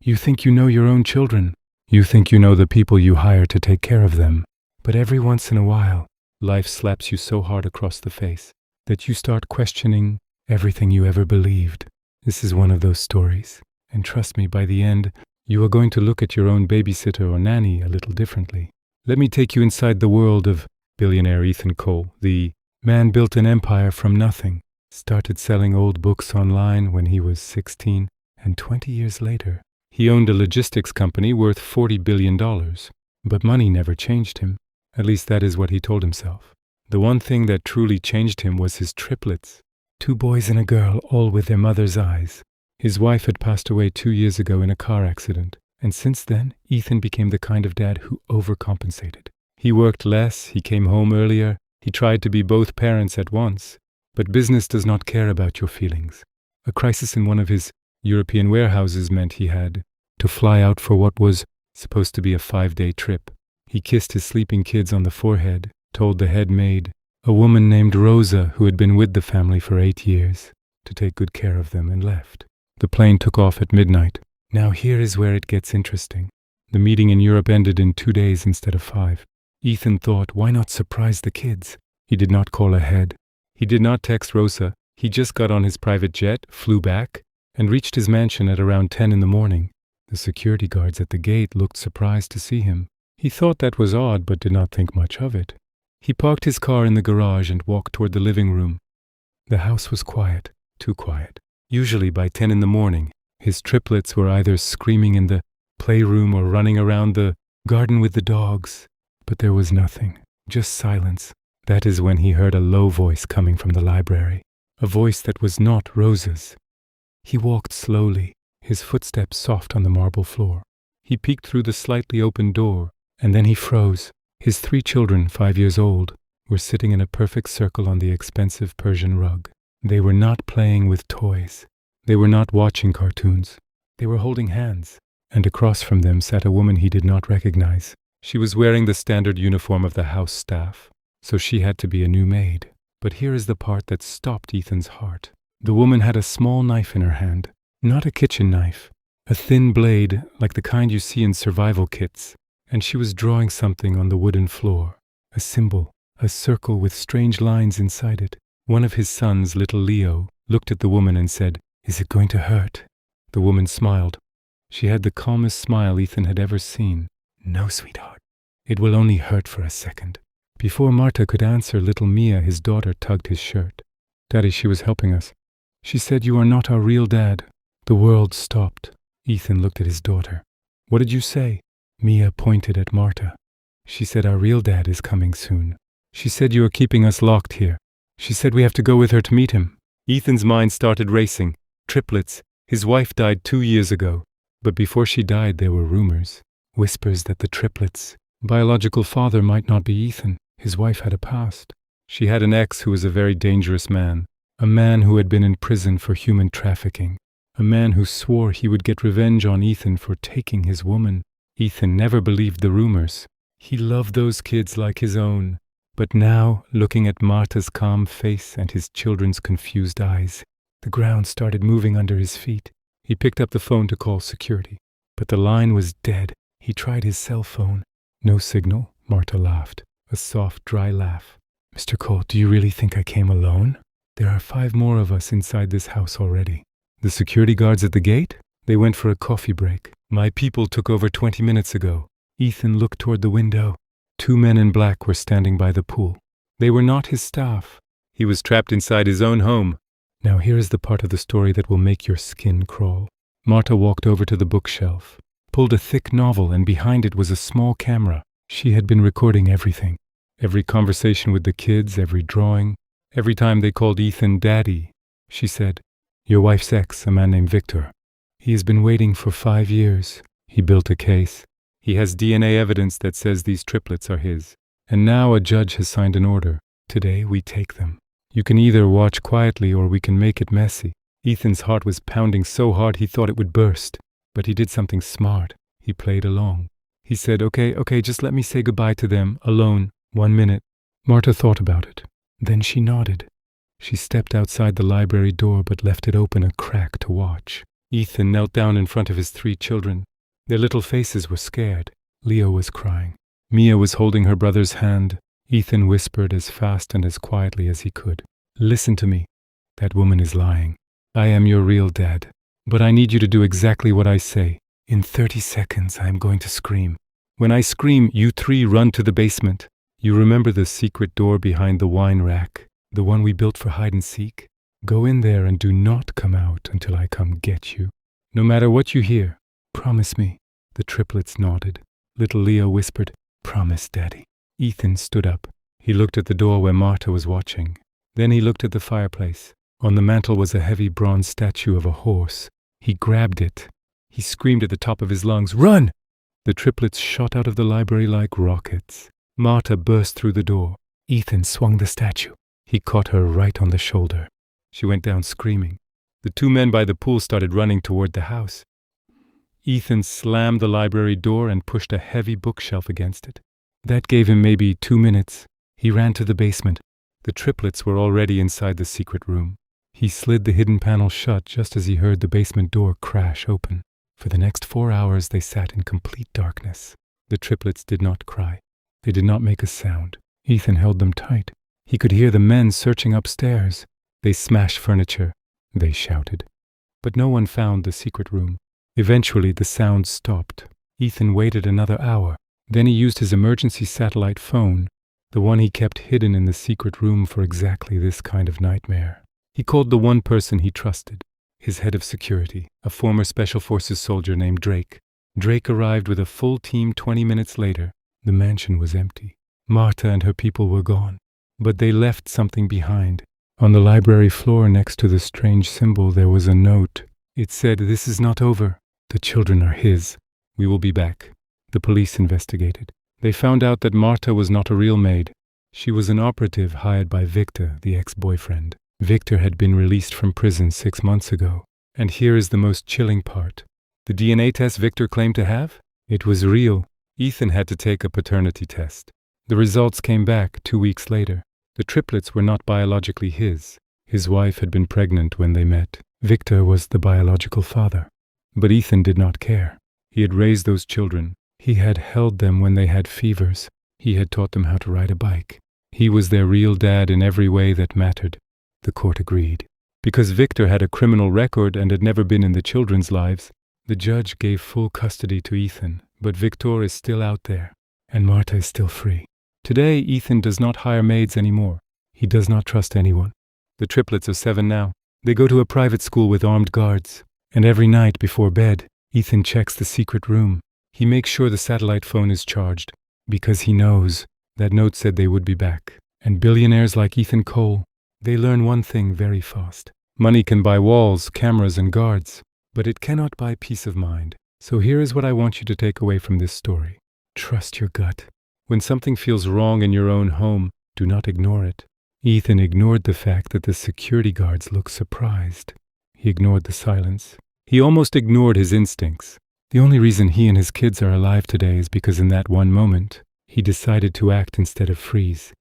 You think you know your own children. You think you know the people you hire to take care of them. But every once in a while, life slaps you so hard across the face that you start questioning everything you ever believed. This is one of those stories. And trust me, by the end, you are going to look at your own babysitter or nanny a little differently. Let me take you inside the world of billionaire Ethan Cole. The man built an empire from nothing, started selling old books online when he was 16, and 20 years later, he owned a logistics company worth $40 billion. But money never changed him. At least that is what he told himself. The one thing that truly changed him was his triplets. 2 boys and a girl, all with their mother's eyes. His wife had passed away 2 years ago in a car accident, and since then, Ethan became the kind of dad who overcompensated. He worked less, he came home earlier, he tried to be both parents at once. But business does not care about your feelings. A crisis in one of his European warehouses meant he had to fly out for what was supposed to be a 5-day trip. He kissed his sleeping kids on the forehead, told the head maid, a woman named Rosa who had been with the family for 8 years, to take good care of them, and left. The plane took off at midnight. Now here is where it gets interesting. The meeting in Europe ended in 2 days instead of 5. Ethan thought, why not surprise the kids? He did not call ahead. He did not text Rosa. He just got on his private jet, flew back, and reached his mansion at around 10 in the morning. The security guards at the gate looked surprised to see him. He thought that was odd, but did not think much of it. He parked his car in the garage and walked toward the living room. The house was quiet, too quiet. Usually by 10 in the morning, his triplets were either screaming in the playroom or running around the garden with the dogs. But there was nothing, just silence. That is when he heard a low voice coming from the library, a voice that was not Rosa's. He walked slowly, his footsteps soft on the marble floor. He peeked through the slightly open door, and then he froze. His 3 children, 5 years old, were sitting in a perfect circle on the expensive Persian rug. They were not playing with toys. They were not watching cartoons. They were holding hands, and across from them sat a woman he did not recognize. She was wearing the standard uniform of the house staff, so she had to be a new maid. But here is the part that stopped Ethan's heart. The woman had a small knife in her hand, not a kitchen knife, a thin blade like the kind you see in survival kits, and she was drawing something on the wooden floor, a symbol, a circle with strange lines inside it. One of his sons, little Leo, looked at the woman and said, "Is it going to hurt?" The woman smiled. She had the calmest smile Ethan had ever seen. "No, sweetheart. It will only hurt for a second." Before Marta could answer, little Mia, his daughter, tugged his shirt. "Daddy, she was helping us. She said you are not our real dad." The world stopped. Ethan looked at his daughter. "What did you say?" Mia pointed at Marta. "She said our real dad is coming soon. She said you are keeping us locked here. She said we have to go with her to meet him." Ethan's mind started racing. Triplets. His wife died 2 years ago. But before she died, there were rumors. Whispers that the triplets' biological father might not be Ethan. His wife had a past. She had an ex who was a very dangerous man. A man who had been in prison for human trafficking. A man who swore he would get revenge on Ethan for taking his woman. Ethan never believed the rumors. He loved those kids like his own. But now, looking at Marta's calm face and his children's confused eyes, the ground started moving under his feet. He picked up the phone to call security. But the line was dead. He tried his cell phone. No signal. Marta laughed. A soft, dry laugh. "Mr. Cole, do you really think I came alone? There are 5 more of us inside this house already." "The security guards at the gate? They went for a coffee break. My people took over 20 minutes ago." Ethan looked toward the window. 2 men in black were standing by the pool. They were not his staff. He was trapped inside his own home. Now here is the part of the story that will make your skin crawl. Marta walked over to the bookshelf, pulled a thick novel, and behind it was a small camera. She had been recording everything. Every conversation with the kids, every drawing, every time they called Ethan Daddy. She said, "Your wife's ex, a man named Victor. He has been waiting for 5 years. He built a case. He has DNA evidence that says these triplets are his. And now a judge has signed an order. Today we take them. You can either watch quietly or we can make it messy." Ethan's heart was pounding so hard he thought it would burst. But he did something smart. He played along. He said, okay, just let me say goodbye to them, alone, 1 minute. Marta thought about it. Then she nodded. She stepped outside the library door but left it open a crack to watch. Ethan knelt down in front of his 3 children. Their little faces were scared. Leo was crying. Mia was holding her brother's hand. Ethan whispered as fast and as quietly as he could. Listen to me. That woman is lying. I am your real dad. But I need you to do exactly what I say. In 30 seconds, I am going to scream. When I scream, you 3 run to the basement. You remember the secret door behind the wine rack? The one we built for hide and seek? Go in there and do not come out until I come get you. No matter what you hear, promise me. The triplets nodded. Little Leo whispered, Promise, Daddy. Ethan stood up. He looked at the door where Marta was watching. Then he looked at the fireplace. On the mantel was a heavy bronze statue of a horse. He grabbed it. He screamed at the top of his lungs, Run! The triplets shot out of the library like rockets. Marta burst through the door. Ethan swung the statue. He caught her right on the shoulder. She went down screaming. The 2 men by the pool started running toward the house. Ethan slammed the library door and pushed a heavy bookshelf against it. That gave him maybe 2 minutes. He ran to the basement. The triplets were already inside the secret room. He slid the hidden panel shut just as he heard the basement door crash open. For the next 4 hours they sat in complete darkness. The triplets did not cry. They did not make a sound. Ethan held them tight. He could hear the men searching upstairs. They smashed furniture. They shouted. But no one found the secret room. Eventually the sound stopped. Ethan waited another hour. Then he used his emergency satellite phone, the one he kept hidden in the secret room for exactly this kind of nightmare. He called the one person he trusted, his head of security, a former Special Forces soldier named Drake. Drake arrived with a full team 20 minutes later. The mansion was empty. Marta and her people were gone. But they left something behind. On the library floor next to the strange symbol there was a note. It said, This is not over. The children are his. We will be back. The police investigated. They found out that Marta was not a real maid. She was an operative hired by Victor, the ex-boyfriend. Victor had been released from prison 6 months ago. And here is the most chilling part. The DNA test Victor claimed to have? It was real. Ethan had to take a paternity test. The results came back 2 weeks later. The triplets were not biologically his. His wife had been pregnant when they met. Victor was the biological father. But Ethan did not care. He had raised those children. He had held them when they had fevers. He had taught them how to ride a bike. He was their real dad in every way that mattered. The court agreed. Because Victor had a criminal record and had never been in the children's lives, the judge gave full custody to Ethan. But Victor is still out there, and Marta is still free. Today, Ethan does not hire maids anymore. He does not trust anyone. The triplets are 7 now. They go to a private school with armed guards. And every night before bed, Ethan checks the secret room. He makes sure the satellite phone is charged, because he knows that note said they would be back. And billionaires like Ethan Cole, they learn one thing very fast. Money can buy walls, cameras, and guards, but it cannot buy peace of mind. So here is what I want you to take away from this story. Trust your gut. When something feels wrong in your own home, do not ignore it. Ethan ignored the fact that the security guards looked surprised. He ignored the silence. He almost ignored his instincts. The only reason he and his kids are alive today is because in that one moment, he decided to act instead of freeze.